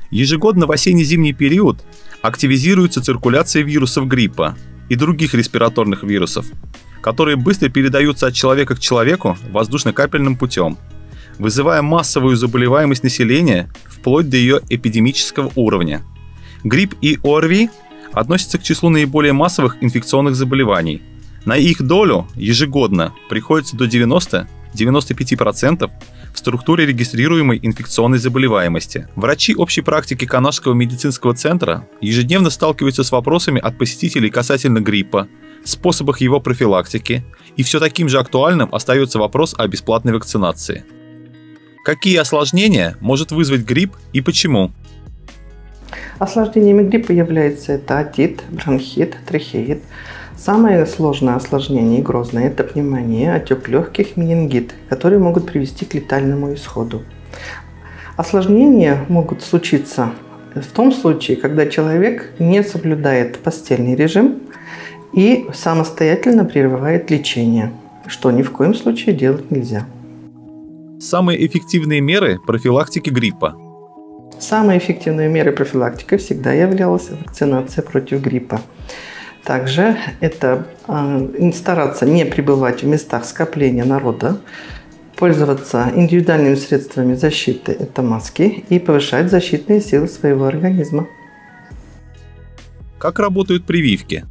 Ежегодно в осенне-зимний период активизируется циркуляция вирусов гриппа и других респираторных вирусов, которые быстро передаются от человека к человеку воздушно-капельным путем, вызывая массовую заболеваемость населения вплоть до ее эпидемического уровня. Грипп и ОРВИ относятся к числу наиболее массовых инфекционных заболеваний. На их долю ежегодно приходится до 90-95% в структуре регистрируемой инфекционной заболеваемости. Врачи общей практики Канашского медицинского центра ежедневно сталкиваются с вопросами от посетителей касательно гриппа, способах его профилактики, и все таким же актуальным остается вопрос о бесплатной вакцинации. Какие осложнения может вызвать грипп и почему? Осложнениями гриппа являются это отит, бронхит, трахеит. Самое сложное осложнение и грозное – это пневмония, отек легких, менингит, которые могут привести к летальному исходу. Осложнения могут случиться в том случае, когда человек не соблюдает постельный режим и самостоятельно прерывает лечение, что ни в коем случае делать нельзя. Самые эффективные меры профилактики гриппа. Самой эффективной мерой профилактики всегда являлась вакцинация против гриппа. Также это стараться не пребывать в местах скопления народа, пользоваться индивидуальными средствами защиты, это маски, и повышать защитные силы своего организма. Как работают прививки?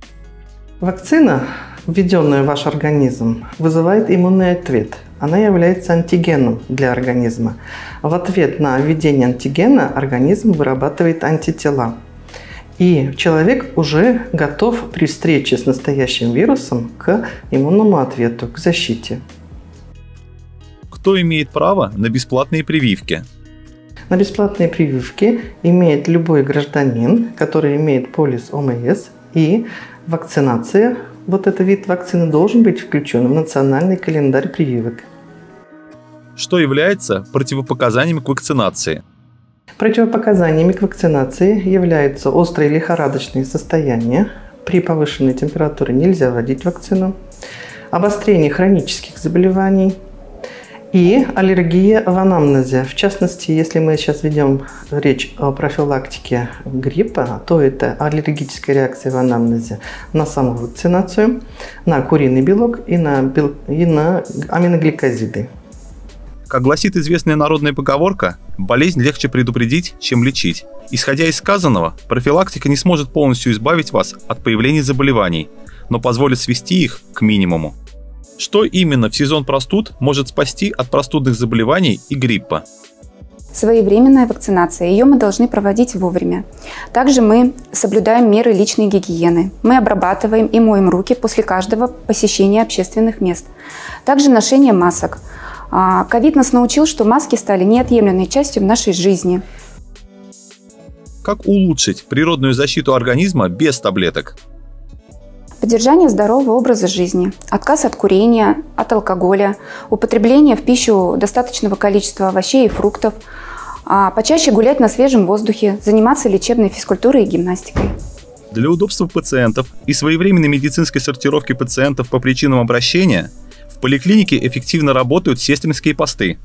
Вакцина, введенная в ваш организм, вызывает иммунный ответ. Она является антигеном для организма. В ответ на введение антигена организм вырабатывает антитела. И человек уже готов при встрече с настоящим вирусом к иммунному ответу, к защите. Кто имеет право на бесплатные прививки? На бесплатные прививки имеет любой гражданин, который имеет полис ОМС, и вакцинация, вот этот вид вакцины, должен быть включен в национальный календарь прививок. Что является противопоказаниями к вакцинации? Противопоказаниями к вакцинации являются острые лихорадочные состояния. При повышенной температуре нельзя вводить вакцину. Обострение хронических заболеваний и аллергия в анамнезе. В частности, если мы сейчас ведем речь о профилактике гриппа, то это аллергическая реакция в анамнезе на саму вакцинацию, на куриный белок и на аминогликозиды. Как гласит известная народная поговорка, болезнь легче предупредить, чем лечить. Исходя из сказанного, профилактика не сможет полностью избавить вас от появления заболеваний, но позволит свести их к минимуму. Что именно в сезон простуд может спасти от простудных заболеваний и гриппа? Своевременная вакцинация. Ее мы должны проводить вовремя. Также мы соблюдаем меры личной гигиены. Мы обрабатываем и моем руки после каждого посещения общественных мест. Также ношение масок. Ковид нас научил, что маски стали неотъемлемой частью нашей жизни. Как улучшить природную защиту организма без таблеток? Поддержание здорового образа жизни, отказ от курения, от алкоголя, употребление в пищу достаточного количества овощей и фруктов, почаще гулять на свежем воздухе, заниматься лечебной физкультурой и гимнастикой. Для удобства пациентов и своевременной медицинской сортировки пациентов по причинам обращения в поликлинике эффективно работают сестринские посты.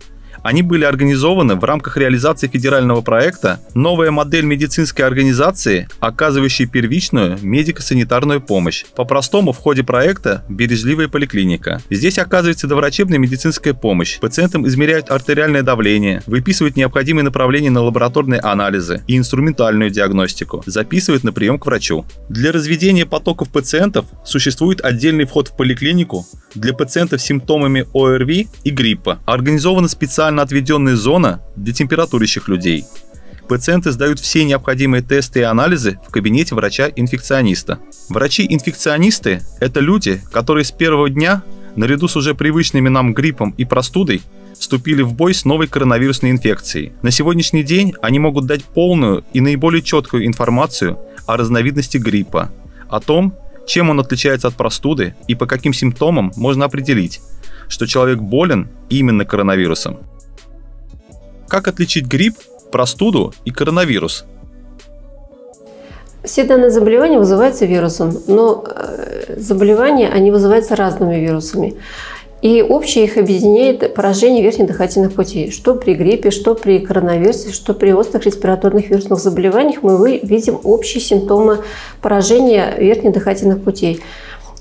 Они были организованы в рамках реализации федерального проекта «Новая модель медицинской организации, оказывающей первичную медико-санитарную помощь». По-простому, в ходе проекта «Бережливая поликлиника». Здесь оказывается доврачебная медицинская помощь. Пациентам измеряют артериальное давление, выписывают необходимые направления на лабораторные анализы и инструментальную диагностику, записывают на прием к врачу. Для разведения потоков пациентов существует отдельный вход в поликлинику для пациентов с симптомами ОРВИ и гриппа. Организована специально отведенная зона для температурящих людей. Пациенты сдают все необходимые тесты и анализы в кабинете врача-инфекциониста. Врачи-инфекционисты – это люди, которые с первого дня, наряду с уже привычными нам гриппом и простудой, вступили в бой с новой коронавирусной инфекцией. На сегодняшний день они могут дать полную и наиболее четкую информацию о разновидности гриппа, о том, чем он отличается от простуды и по каким симптомам можно определить, что человек болен именно коронавирусом. Как отличить грипп, простуду и коронавирус? Все данные заболевания вызываются вирусом, но заболевания, они вызываются разными вирусами. И общее их объединяет поражение верхних дыхательных путей. Что при гриппе, что при коронавирусе, что при острых респираторных вирусных заболеваниях мы видим общие симптомы поражения верхних дыхательных путей.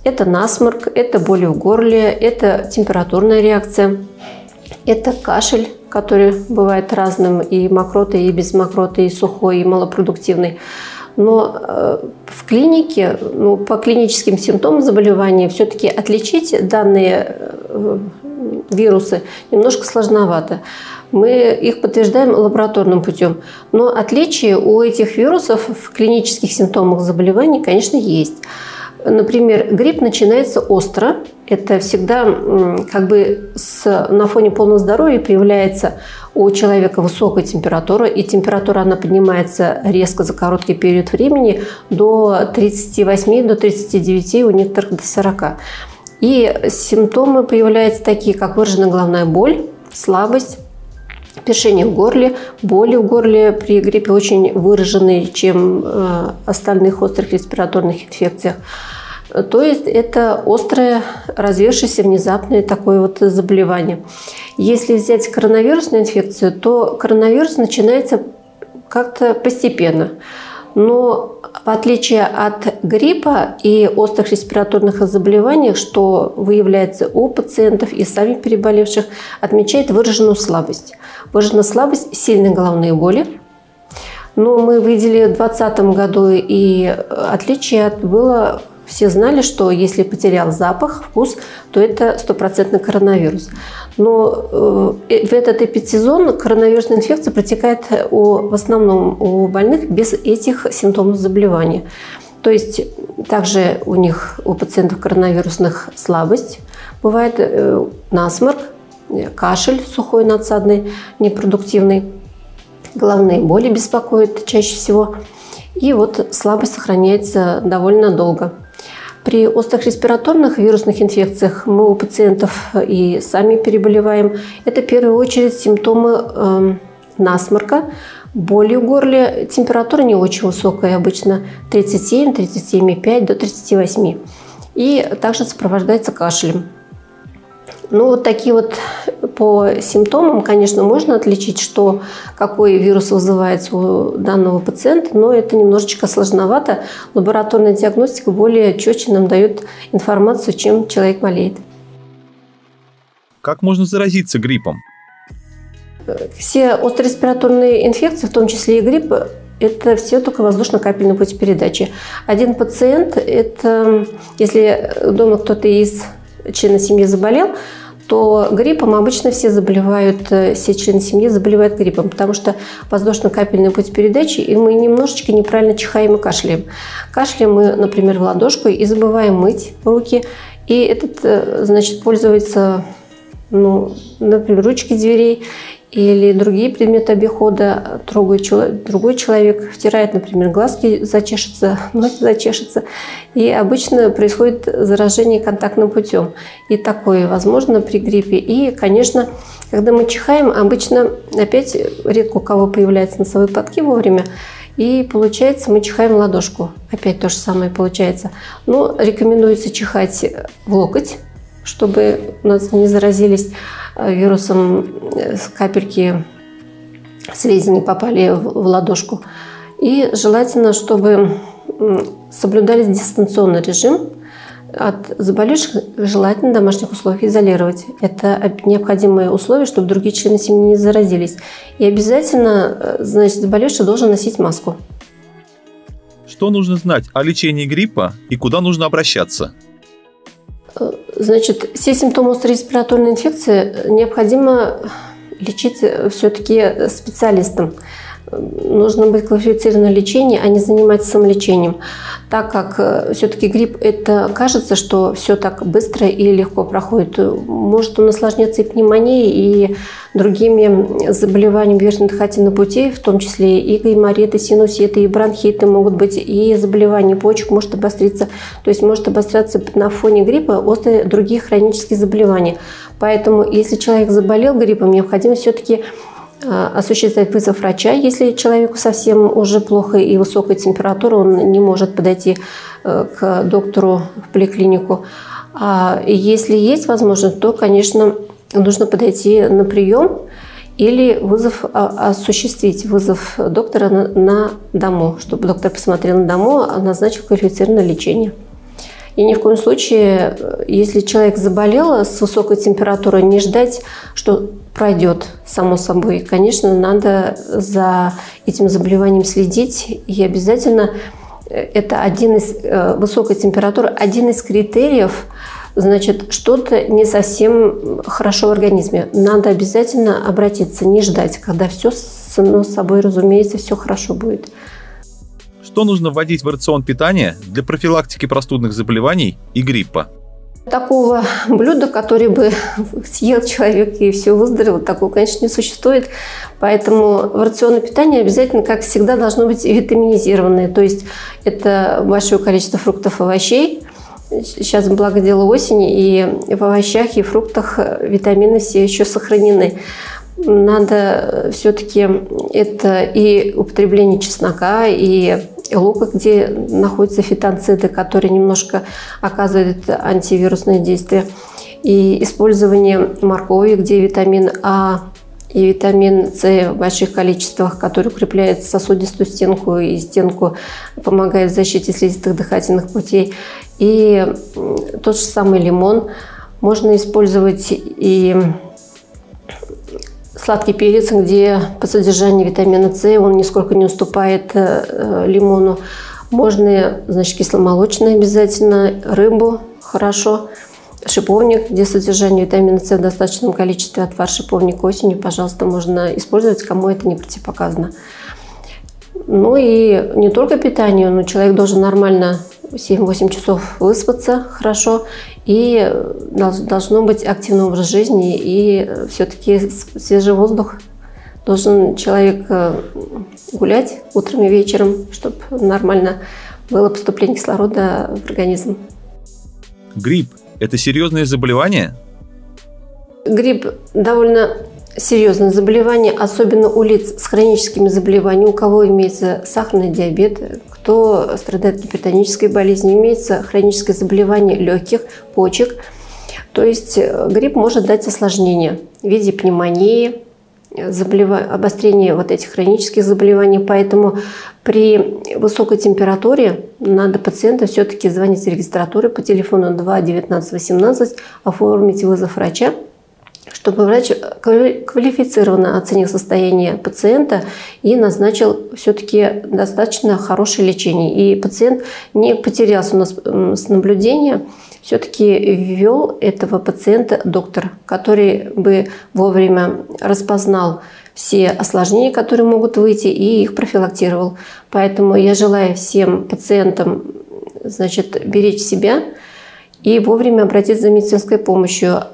Это насморк, это боли в горле, это температурная реакция, это кашель, который бывает разным, и мокротой, и без мокроты, и сухой, и малопродуктивный. Но в клинике, по клиническим симптомам заболевания все-таки отличить данные вирусы немножко сложновато. Мы их подтверждаем лабораторным путем. Но отличия у этих вирусов в клинических симптомах заболеваний, конечно, есть. Например, грипп начинается остро. Это всегда на фоне полного здоровья появляется у человека высокая температура. И температура она поднимается резко за короткий период времени до 38, до 39, у некоторых до 40. И симптомы появляются такие, как выраженная головная боль, слабость, першение в горле, боли в горле при гриппе очень выраженные, чем остальных острых респираторных инфекциях. То есть это острое, развершееся, внезапное такое вот заболевание. Если взять коронавирусную инфекцию, то коронавирус начинается как-то постепенно. Но в отличие от гриппа и острых респираторных заболеваний, что выявляется у пациентов и самих переболевших, отмечает выраженную слабость. Выраженная слабость, сильные головные боли. Но мы видели в 2020 году, и отличие было... Все знали, что если потерял запах, вкус, то это стопроцентный коронавирус. Но в этот эпидсезон коронавирусная инфекция протекает в основном у больных без этих симптомов заболевания. То есть также у пациентов коронавирусных слабость, бывает насморк, кашель сухой, надсадный, непродуктивный, головные боли беспокоят чаще всего. И вот слабость сохраняется довольно долго. При острых респираторных вирусных инфекциях мы у пациентов и сами переболеваем. Это в первую очередь симптомы насморка, боли в горле. Температура не очень высокая, обычно 37, 37,5 до 38. И также сопровождается кашлем. Вот такие вот по симптомам, конечно, можно отличить, какой вирус вызывается у данного пациента, но это немножечко сложновато. Лабораторная диагностика более четко нам дает информацию, чем человек болеет. Как можно заразиться гриппом? Все острые респираторные инфекции, в том числе и грипп, это все только воздушно-капельный путь передачи. Один пациент, это если дома кто-то из членов семьи заболел, то гриппом обычно все члены семьи заболевают гриппом, потому что воздушно-капельный путь передачи, и мы немножечко неправильно чихаем и кашляем. Кашляем мы, например, в ладошку и забываем мыть руки. И этот, пользуется, например, ручки дверей или другие предметы обихода, трогает другой человек, втирает, например, глазки, зачешется, нос зачешется. И обычно происходит заражение контактным путем. И такое возможно при гриппе. И, конечно, когда мы чихаем, обычно опять редко у кого появляются носовые платки вовремя. И получается, мы чихаем в ладошку. Опять то же самое получается. Но рекомендуется чихать в локоть, чтобы у нас не заразились вирусом, капельки слизи не попали в ладошку. И желательно, чтобы соблюдались дистанционный режим. От заболевших желательно в домашних условиях изолировать. Это необходимые условия, чтобы другие члены семьи не заразились. И обязательно, заболевший должен носить маску. Что нужно знать о лечении гриппа и куда нужно обращаться? Все симптомы острой респираторной инфекции необходимо лечить все-таки специалистом. Нужно быть квалифицированным в лечении, а не заниматься самолечением. Так как все-таки грипп, это кажется, что все так быстро и легко проходит. Может он осложняться и пневмонией, и другими заболеваниями верхних дыхательных путей, в том числе и гайморит, и синуситы, и бронхиты могут быть, и заболевания почек может обостриться. То есть может обостряться на фоне гриппа острые другие хронические заболевания. Поэтому, если человек заболел гриппом, необходимо все-таки осуществлять вызов врача, если человеку совсем уже плохо и высокая температура, он не может подойти к доктору в поликлинику. И если есть возможность, то, конечно, нужно подойти на прием или осуществить вызов доктора на дому, чтобы доктор посмотрел на дому, назначил квалифицированное лечение. И ни в коем случае, если человек заболел с высокой температурой, не ждать, что пройдет само собой. Конечно, надо за этим заболеванием следить. И обязательно это высокая температура, один из критериев, значит, что-то не совсем хорошо в организме. Надо обязательно обратиться, не ждать, когда все само собой, разумеется, все хорошо будет. Что нужно вводить в рацион питания для профилактики простудных заболеваний и гриппа? Такого блюда, который бы съел человек и все выздоровел, такого, конечно, не существует. Поэтому в рационе питания обязательно, как всегда, должно быть витаминизированное. То есть это большое количество фруктов и овощей. Сейчас, благо дело осени, и в овощах, и в фруктах витамины все еще сохранены. Надо все-таки это и употребление чеснока, и лука, где находятся фитонциды, которые немножко оказывают антивирусное действие, и использование моркови, где витамин А и витамин С в больших количествах, который укрепляет сосудистую стенку и стенку, помогает в защите слизистых дыхательных путей. И тот же самый лимон. Можно использовать и сладкий перец, где по содержанию витамина С он нисколько не уступает лимону. Можно, значит, кисломолочное обязательно, рыбу хорошо, шиповник, где содержание витамина С в достаточном количестве, отвар шиповника осенью, пожалуйста, можно использовать, кому это не противопоказано. Ну и не только питание, но человек должен нормально 7-8 часов выспаться хорошо, и должно быть активный образ жизни, и все-таки свежий воздух. Должен человек гулять утром и вечером, чтобы нормально было поступление кислорода в организм. Грипп – это серьезное заболевание? Грипп довольно серьезное заболевание, особенно у лиц с хроническими заболеваниями, у кого имеется сахарный диабет, кто страдает гипертонической болезнью, имеется хроническое заболевание легких, почек. То есть грипп может дать осложнения в виде пневмонии, обострения вот этих хронических заболеваний. Поэтому при высокой температуре надо пациенту все-таки звонить в регистратуру по телефону 2 19 18, оформить вызов врача, чтобы врач квалифицированно оценил состояние пациента и назначил все-таки достаточно хорошее лечение. И пациент не потерялся у нас с наблюдения, все-таки ввел этого пациента доктор, который бы вовремя распознал все осложнения, которые могут выйти, и их профилактировал. Поэтому я желаю всем пациентам, значит, беречь себя и вовремя обратиться за медицинской помощью.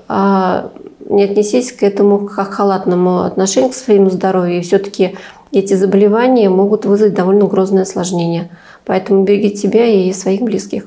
Не отнесись к этому как к халатному отношению к своему здоровью. И все-таки эти заболевания могут вызвать довольно грозные осложнения. Поэтому берегите себя и своих близких.